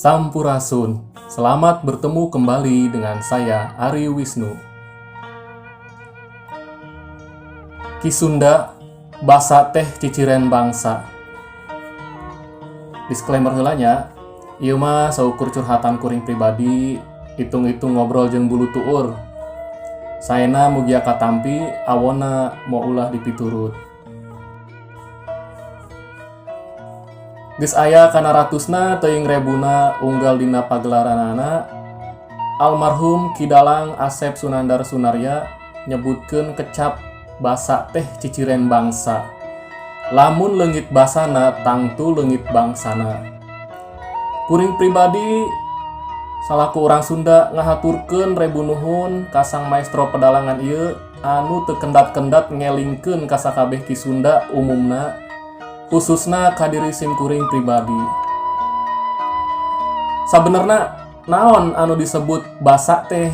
Sampurasun, selamat bertemu kembali dengan saya Ari Wisnu. Ki Sunda, basa teh ciciren bangsa. Disclaimer heulanya, ieu mah saukur curhatan kuring pribadi, hitung-hitung ngobrol jeung bulu tuur. Saena mugia katampi, awona mau ulah dipiturut. Geus aya kana ratusna teuing rebuna unggal dina pagelaranana, almarhum Kidalang Asep Sunandar Sunarya nyebutkeun kecap basa teh ciciren bangsa. Lamun leungit basana tangtu leungit bangsana. Kuring pribadi salaku urang Sunda ngahaturkeun rebu nuhun ka sang maestro pedalangan ieu anu teu kendat-kendat ngelingkeun ka sakabeh Ki Sunda umumna, khususna ka diri sim kuring pribadi. Sabenerna naon anu disebut basa teh?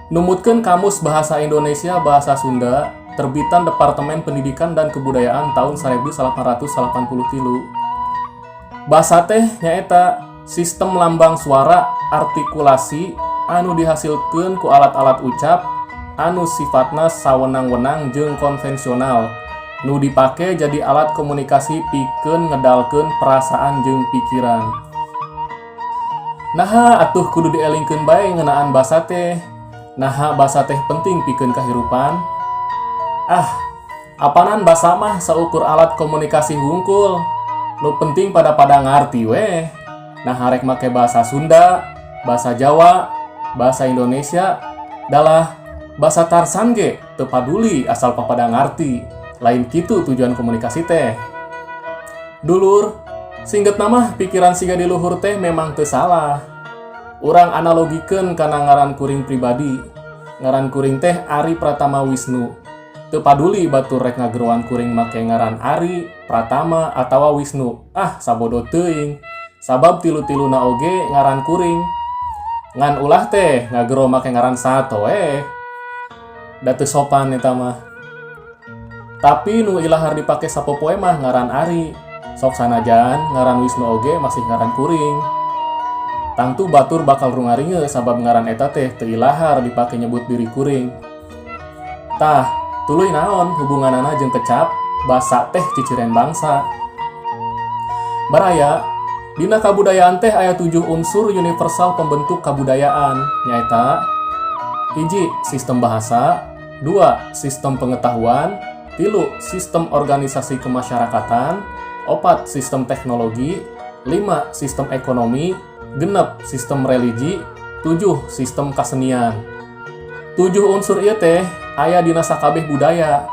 Numutkeun Kamus Bahasa Indonesia Bahasa Sunda terbitan Departemen Pendidikan dan Kebudayaan tahun 1883. Basa teh nyaeta sistem lambang suara artikulasi anu dihasilkeun ku alat-alat ucap anu sifatna sawenang-wenang jeung konvensional, nu dipake jadi alat komunikasi pikeun ngedalkeun perasaan jeung pikiran. Naha atuh kudu dielingkeun bae ngeunaan basa teh? Naha basa teh penting pikeun kahirupan? Apanan basa mah saukur alat komunikasi hungkul, nu penting pada ngarti weh. Nah harek make bahasa Sunda, bahasa Jawa, bahasa Indonesia, dalah bahasa Tarsan ge teu paduli asal papada ngarti. Lain kitu tujuan komunikasi teh. Dulur, singgetna mah pikiran siga di luhur teh memang teu salah. Urang analogikeun kana ngaran kuring pribadi. Ngaran kuring teh Ari Pratama Wisnu. Teu paduli batur rek ngageroan kuring make ngaran Ari, Pratama, atawa Wisnu. Sabodo teuing. Sabab tilu-tiluna oge ngaran kuring. Ngan ulah teh ngagero make ngaran sato da teu sopan eta mah. Tapi nu ilahar dipake sapopoe mah ngaran Ari. Sok sanajan ngaran Wisnu oge masih ngaran kuring. Tangtu batur bakal rungaringe sabab ngaran eta teh teu ilahar dipake nyebut diri kuring. Tah, tuluy naon hubunganana jeung kecap basa teh ciciren bangsa? Baraya, dina kabudayaan teh aya 7 unsur universal pembentuk kabudayaan, nyaeta: 1. Sistem bahasa, 2. Sistem pengetahuan, 3. Sistem organisasi kemasyarakatan, 4. Sistem teknologi, 5. Sistem ekonomi, 6. Sistem religi, 7. Sistem kasenian. 7 unsur ieu teh aya dina sakabeh budaya.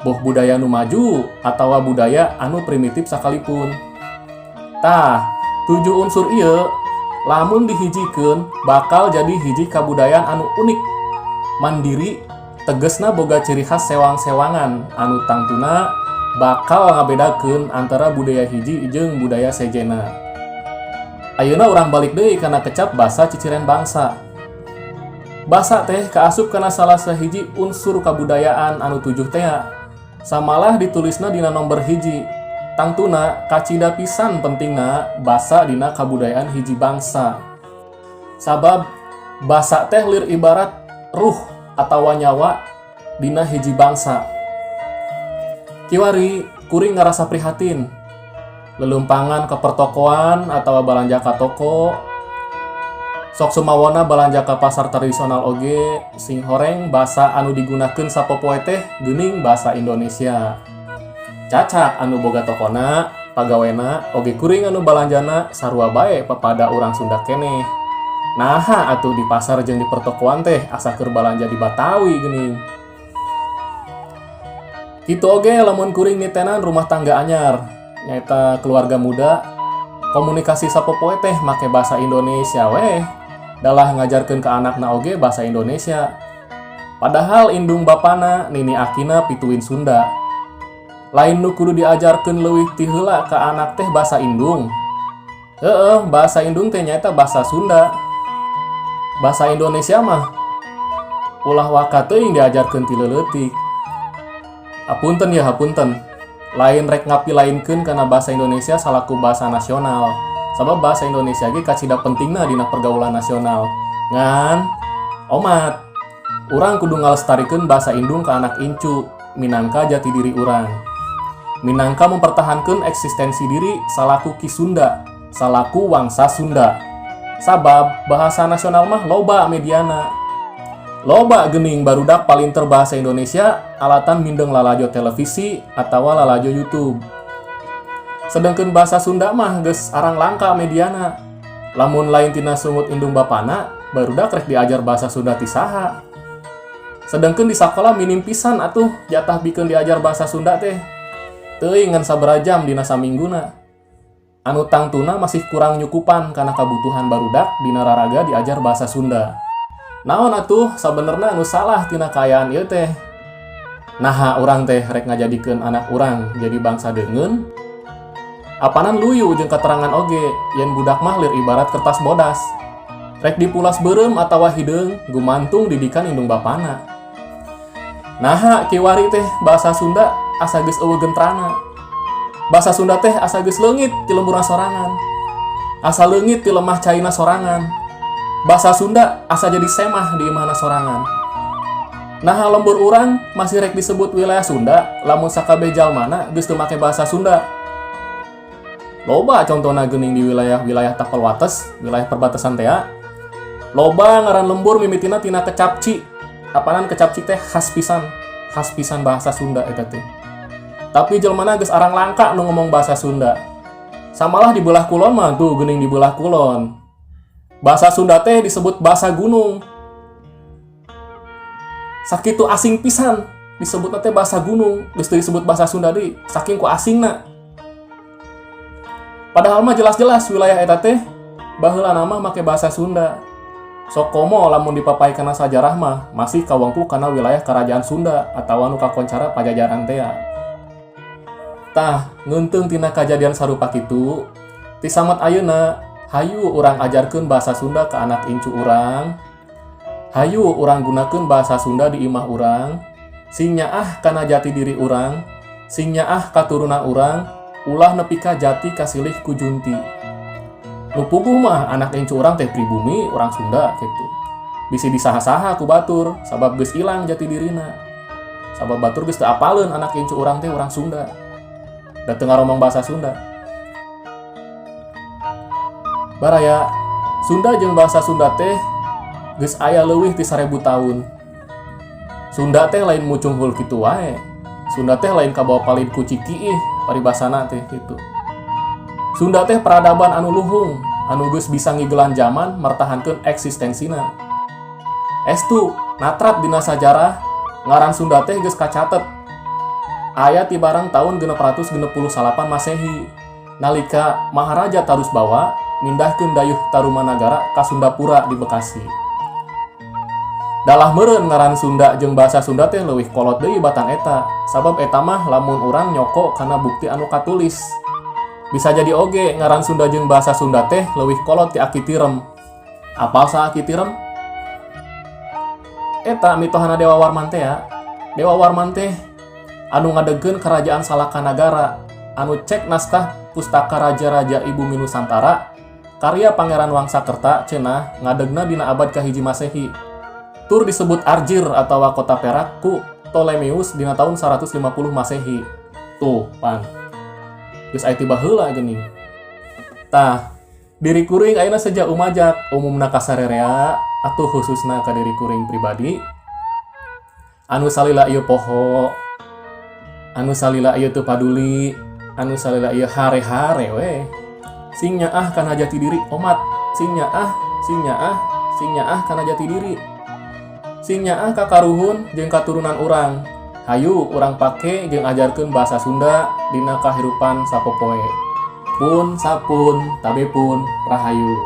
Boh budaya nu maju atawa budaya anu primitif sakalipun. Tah, 7 unsur ieu lamun dihijikeun bakal jadi hiji kabudayaan anu unik, mandiri, tegesna boga ciri khas sewang-sewangan anu tangtuna bakal ngabedakeun antara budaya hiji jeung budaya sejena. Ayeuna urang balik deui kana kecap basa ciciren bangsa. Basa teh kaasup kana salah sahiji unsur kabudayaan anu 7 teh. Samalah ditulisna dina nomor hiji. Tangtuna kacida pisan pentingna basa dina kabudayaan hiji bangsa. Sabab basa teh lir ibarat ruh atawa nyawa dina hiji bangsa. Kiwari kuring ngarasa prihatin. Lelumpangan ke pertokoan atawa balanja ka toko. Sok sumawona balanja ka pasar tradisional oge sing horeng basa anu digunakeun sapopoe teh geuning basa Indonesia. Cacak anu boga tokona, pagawena, oge kuring anu balanjana sarua bae papada urang Sunda keneh. Naha atuh di pasar jeung di pertokoan teh asa keur balanja di Batawi geuning. Kitu oge lamun kuring nitenan rumah tangga anyar, nyaeta keluarga muda, komunikasi sapopoe teh make basa Indonesia weh. Dalah ngajarkeun ka anakna oge basa Indonesia. Padahal indung bapana nini akina pituin Sunda. Lain nu kudu diajarkeun leuwih ti heula ka anak teh basa indung. Bahasa indung teh nyaeta basa Sunda. Basa Indonesia mah ulah waka teuing diajarkeun ti leuleutik. Hapunten ya hapunten. Lain rek ngapilainkeun kana basa Indonesia salaku basa nasional. Sabab bahasa Indonesia ge kacida pentingna dina pergaulan nasional. Ngan omat, urang kudu ngalestarikeun bahasa indung ke anak incu minangka jati diri urang. Minangka mempertahankan eksistensi diri salaku Ki Sunda, salaku wangsa Sunda. Sabab bahasa nasional mah loba mediana. Loba geuning barudak paling terbahasa Indonesia alatan mindeng lalajo televisi atawa lalajo YouTube. Sedangkan bahasa Sunda mah geus arang langka mediana. Lamun lain tina sungut indung bapana, barudak rek diajar bahasa Sunda ti saha. Sedangkan di sekolah minim pisan atuh jatah bikeun diajar bahasa Sunda teh. Teuing ngan sabaraha jam dina samingguna. Anu tangtuna masih kurang nyukupan karena kebutuhan barudak dina raraga diajar bahasa Sunda. Naon atuh sabenerna anu salah tina kaayaan ieu teh? Naha urang teh rek ngajadikeun anak urang jadi bangsa deungeun. Apanan luyu jeung keterangan oge yen budak mah lir ibarat kertas bodas. Rek dipulas beureum atawa hideung gumantung didikan indung bapana. Naha kiwari teh bahasa Sunda asa geus eueuh gentrana. Bahasa Sunda teh asa geus leungit ti lemburna sorangan. Asa leungit ti lemah caina sorangan. Bahasa Sunda asa jadi semah di imahna sorangan. Naha lembur urang masih rek disebut wilayah Sunda lamun sakabeh jalmana geus teu make bahasa Sunda. Loba contohna geuning di wilayah-wilayah tapal wates, wilayah perbatasan teh. Loba ngaran lembur mimitina tina kecapci. Apanan kecapci teh khas pisan bahasa Sunda eta teh. Tapi jelmana geus arang langka nu ngomong bahasa Sunda. Samalah di belah kulon mah tuh geuning di belah kulon. Bahasa Sunda teh disebut bahasa gunung. Sakitu asing pisan disebutna teh bahasa gunung, geus teu disebut bahasa Sunda deui, saking ku asingna. Padahal mah jelas-jelas wilayah eta teh baheula nama make bahasa Sunda. Sok komo lamun dipapaikeun sajarah mah masih kawangku kana wilayah kerajaan Sunda atawa nu kakoncara pajajaran teh. Tah, ngeunteung tina kajadian sarupa kitu, ti samet ayeuna hayu urang ajarkeun bahasa Sunda ke anak incu urang. Hayu urang gunakeun bahasa Sunda di imah urang, sing nyaah kana jati diri urang, sing nyaah katurunan urang, ulah nepi ka jati kasilih ku junti. Nu puguh mah anak incu urang teh pribumi urang Sunda kitu. Bisi disaha-saha ku batur sabab geus ilang jati dirina. Sabab batur geus teu apaleun anak incu urang teh urang Sunda. Da teu ngaromong bahasa Sunda. Baraya Sunda jeung bahasa Sunda teh geus aya leuwih ti 1000 taun. Sunda teh lain mucung hul kitu wae. Sunda teh lain kabawa palid ku ciki paribasana teh gitu. Sunda teh peradaban anu luhung, anu geus bisa ngigelan zaman mertahankeun eksistensina. Estu natrat dina sajarah ngaran Sunda teh geus kacatet. Aya ti barang tahun 668 Masehi nalika Maharaja Tarusbawa mindahkeun dayuh Tarumanagara ka Sundapura di Bekasi. Dalah meureun ngaran Sunda jeung bahasa Sunda teh leuwih kolot deui batang eta, sabab eta mah lamun urang nyoko kana bukti anu katulis. Bisa jadi oge ngaran Sunda jeung bahasa Sunda teh leuwih kolot ti Aki Tirem. Apal saha Aki Tirem? Eta mitohana Dewa Warman teh ya. Dewa Warman teh anu ngadegkeun kerajaan Salakanagara, anu cek naskah Pustaka Raja-Raja Ibu Minusantara, karya Pangeran Wangsakerta cenah ngadegna dina abad kahiji Masehi. Tur disebut Arjir atau kota Perak ku Ptolemeus dina tahun 150 Masehi. Tuh, pan. Geus aya ti baheula geuning. Tah, diri kuring ayeuna seja umajak, umumna kasarerea atuh khususna ka diri kuring pribadi. Anu salila ieu poho, anu salila ieu teu paduli, anu salila ieu hare-hare we. Sing nyaah kana jati diri omat, sing nyaah kana jati diri. Sing nyaah kakaruhun jeung katurunan urang. Hayu urang pake jeung ajarkeun bahasa Sunda dina kahirupan sapopoe. Pun sapun tabepun rahayu.